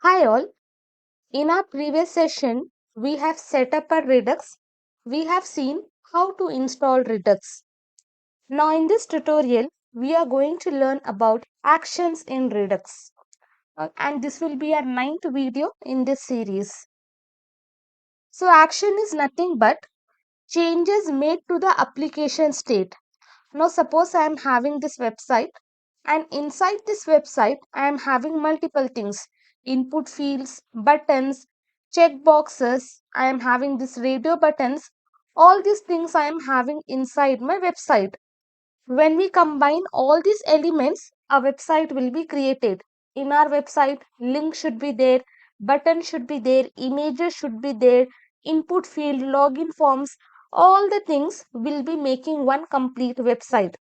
Hi all, in our previous session, we have set up a Redux. We have seen how to install Redux. Now in this tutorial, we are going to learn about actions in Redux. And this will be our 9th video in this series. So action is nothing but changes made to the application state. Now suppose I am having this website and inside this website I am having multiple things: input fields, buttons, check boxes. I am having this radio buttons. All these things I am having inside my website. When we combine all these elements, a website will be created. In our website, link should be there, button should be there, images should be there, input field, login forms, all the things will be making one complete website.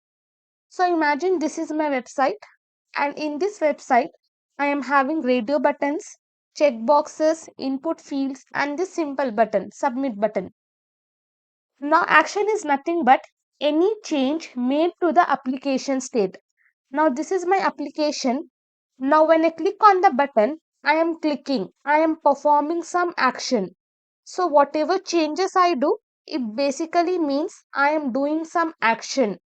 So imagine this is my website, and in this website I am having radio buttons, check boxes, input fields, and this simple button, submit button. Now action is nothing but any change made to the application state. Now this is my application. Now when I click on the button, I am clicking, I am performing some action. So whatever changes I do, it basically means I am doing some action.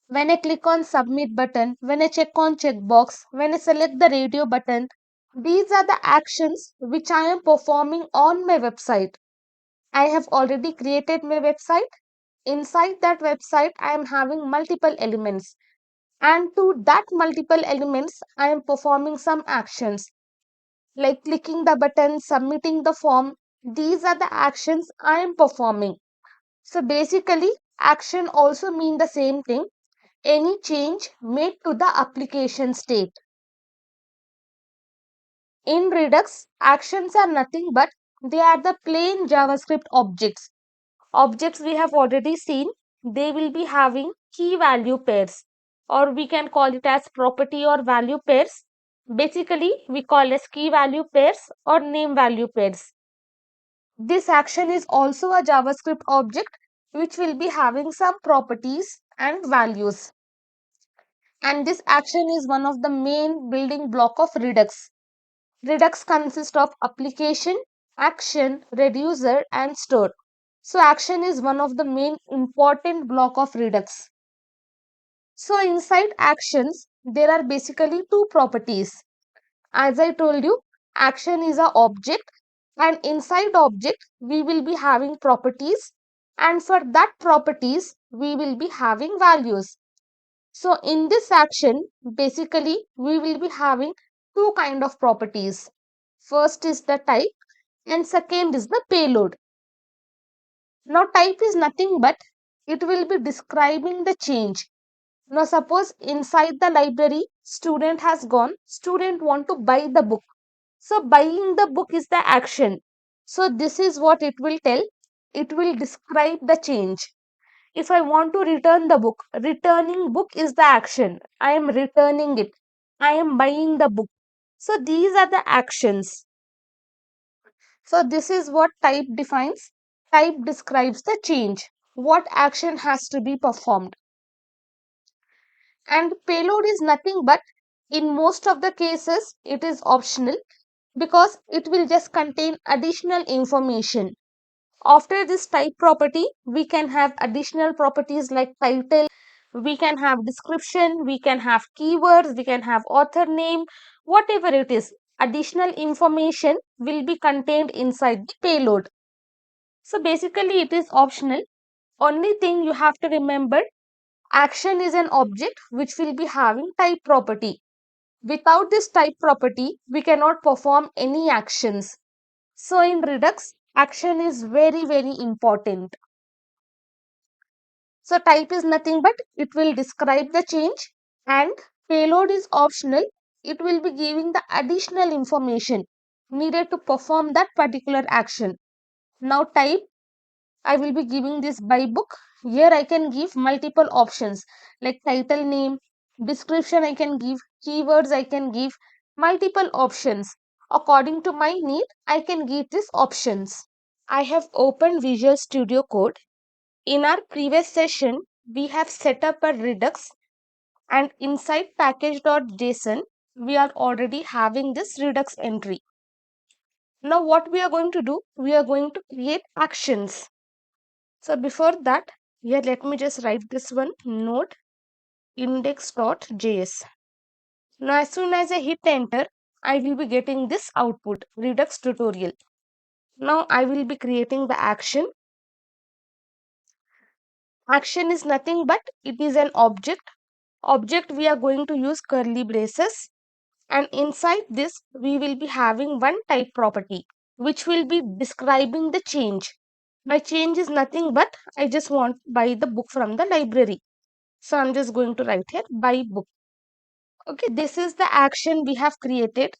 When I click on submit button, when I check on checkbox, when I select the radio button, these are the actions which I am performing on my website. I have already created my website. Inside that website, I am having multiple elements. And to that multiple elements, I am performing some actions like clicking the button, submitting the form. These are the actions I am performing. So basically, action also mean the same thing: any change made to the application state. In Redux, actions are nothing but they are the plain JavaScript objects. Objects we have already seen, they will be having key value pairs, or we can call it as property or value pairs. Basically, we call as key value pairs or name value pairs. This action is also a JavaScript object which will be having some properties and values. And this action is one of the main building block of Redux. Redux consists of application, action, reducer, and store. So action is one of the main important block of Redux. So inside actions, there are basically two properties. As I told you, action is a object, and inside object we will be having properties, and for that properties we will be having values. So in this action, basically we will be having two kind of properties. First is the type and second is the payload. Now type is nothing but it will be describing the change. Now suppose inside the library student has gone, student want to buy the book. So buying the book is the action. So this is what it will tell. It will describe the change. If I want to return the book, returning book is the action. I am returning it. I am buying the book. So these are the actions. So this is what type defines. Type describes the change. What action has to be performed. And payload is nothing but in most of the cases it is optional because it will just contain additional information. After this type property, we can have additional properties like title, we can have description, we can have keywords, we can have author name, whatever it is. Additional information will be contained inside the payload. So basically it is optional. Only thing you have to remember, action is an object which will be having type property. Without this type property, we cannot perform any actions. So in Redux, action is very important. So type is nothing but it will describe the change, and payload is optional. It will be giving the additional information needed to perform that particular action. Now type, I will be giving this by book. Here I can give multiple options like title name, description I can give, keywords I can give, multiple options. According to my need, I can give these options. I have opened Visual Studio Code. In our previous session, we have set up a Redux, and inside package.json, we are already having this Redux entry. Now what we are going to do, we are going to create actions. So before that, here let me just write this one, node index.js. Now as soon as I hit enter, I will be getting this output, Redux tutorial. Now I will be creating the action. Action is nothing but it is an object. Object we are going to use curly braces, and inside this we will be having one type property which will be describing the change. My change is nothing but I just want to buy the book from the library. So I'm just going to write here buy book. Okay, this is the action we have created.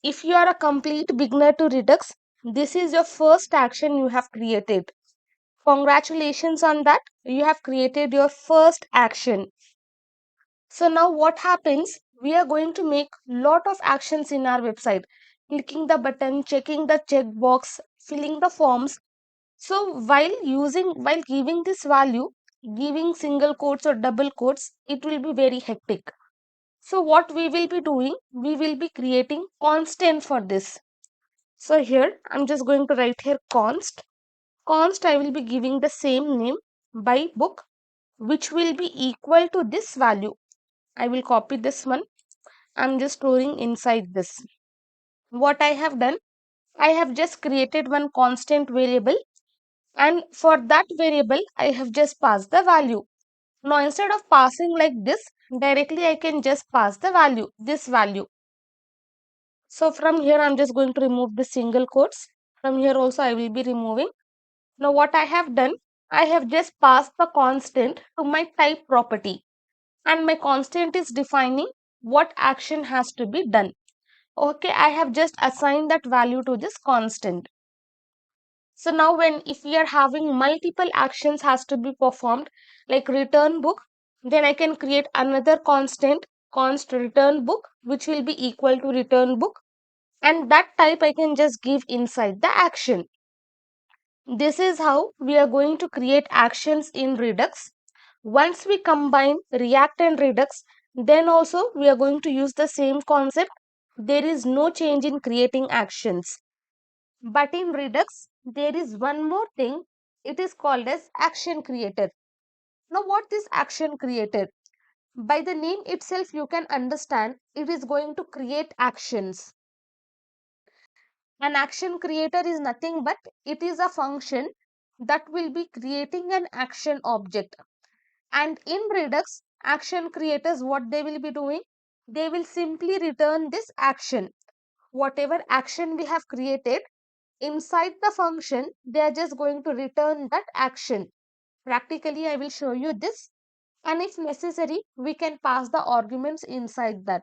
If you are a complete beginner to Redux, this is your first action you have created. Congratulations on that. You have created your first action. So now what happens? We are going to make lot of actions in our website. Clicking the button, checking the checkbox, filling the forms. So while giving this value, giving single quotes or double quotes, it will be very hectic. So what we will be doing, we will be creating constant for this. So here I'm just going to write here const. Const I will be giving the same name by book, which will be equal to this value. I will copy this one. I'm just storing inside this. What I have done, I have just created one constant variable, and for that variable I have just passed the value. Now instead of passing like this, directly I can just pass the value, this value. So from here I'm just going to remove the single quotes. From here also I will be removing. Now what I have done, I have just passed the constant to my type property, and my constant is defining what action has to be done. Okay, I have just assigned that value to this constant. So now if we are having multiple actions has to be performed, like return book, then I can create another constant, const return book, which will be equal to return book, and that type I can just give inside the action. This is how we are going to create actions in Redux. Once we combine React and Redux, then also we are going to use the same concept. There is no change in creating actions. But in Redux, there is one more thing. It is called as action creator. Now, what is action creator? By the name itself, you can understand it is going to create actions. An action creator is nothing but it is a function that will be creating an action object. And in Redux, action creators, what they will be doing? They will simply return this action. Whatever action we have created, inside the function, they are just going to return that action. Practically, I will show you this. And if necessary, we can pass the arguments inside that.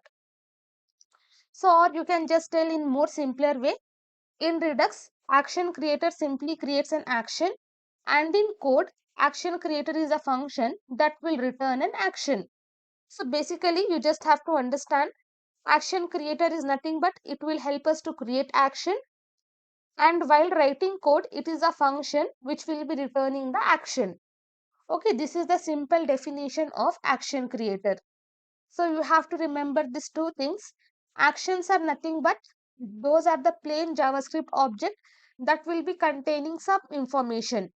So, or you can just tell in more simpler way. In Redux, action creator simply creates an action, and in code, action creator is a function that will return an action. So basically, you just have to understand action creator is nothing but it will help us to create action, and while writing code, it is a function which will be returning the action. Okay, this is the simple definition of action creator. So you have to remember these two things. Actions are nothing but those are the plain JavaScript object that will be containing some information,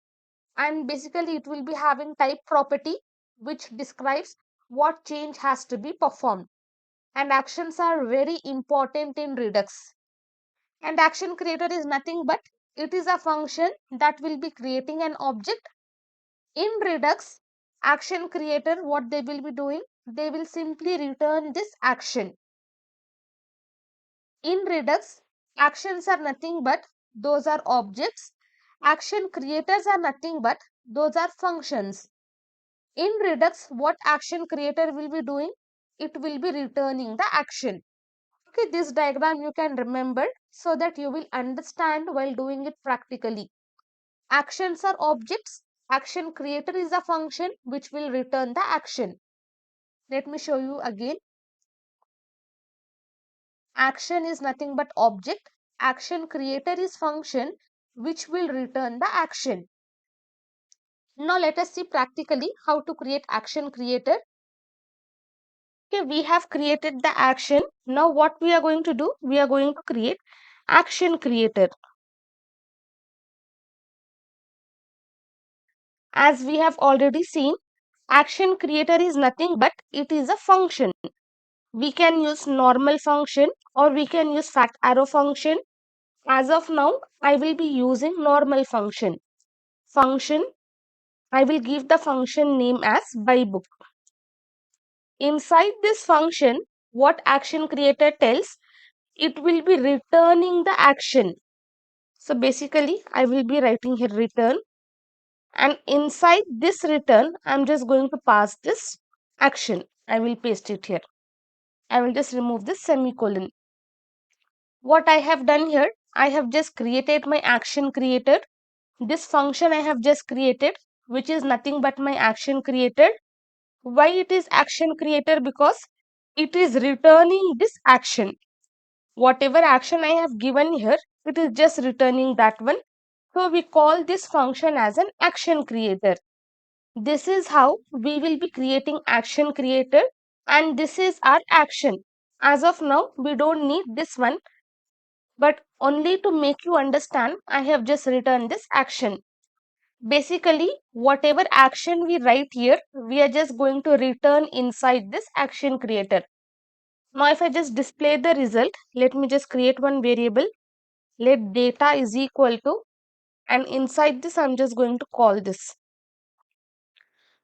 and basically it will be having type property which describes what change has to be performed. And actions are very important in Redux. And action creator is nothing but it is a function that will be creating an object. In Redux, action creator, what they will be doing, they will simply return this action. In Redux, actions are nothing but those are objects. Action creators are nothing but those are functions. In Redux, what action creator will be doing? It will be returning the action. Okay, this diagram you can remember so that you will understand while doing it practically. Actions are objects. Action creator is a function which will return the action. Let me show you again. Action is nothing but object. Action creator is function which will return the action. Now let us see practically how to create action creator. Okay, we have created the action. Now what we are going to do? We are going to create action creator. As we have already seen, action creator is nothing but it is a function. We can use normal function or we can use fact arrow function. As of now, I will be using normal function. I will give the function name as by book. Inside this function, what action creator tells, it will be returning the action. So basically, I will be writing here return, and inside this return, I'm just going to pass this action. I will paste it here. I will just remove this semicolon. What I have done here, I have just created my action creator. This function I have just created, which is nothing but my action creator. Why it is action creator? Because it is returning this action. Whatever action I have given here, it is just returning that one. So we call this function as an action creator. This is how we will be creating action creator, and this is our action. As of now, we don't need this one, but only to make you understand, I have just written this action. Basically, whatever action we write here, we are just going to return inside this action creator. Now, if I just display the result, let me just create one variable. Let data is equal to, and inside this, I'm just going to call this.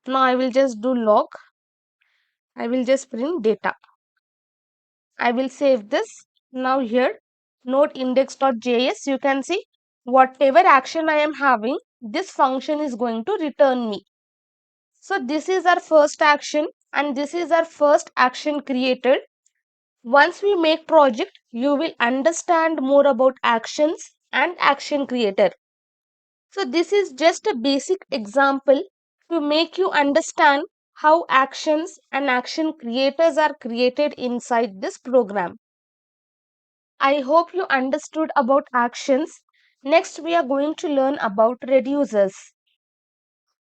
Now, I will just do log. I will just print data. I will save this. Now, here, node index.js, you can see whatever action I am having, this function is going to return me. So this is our first action and this is our first action created. Once we make project, you will understand more about actions and action creator. So this is just a basic example to make you understand how actions and action creators are created inside this program. I hope you understood about actions. Next, we are going to learn about reducers.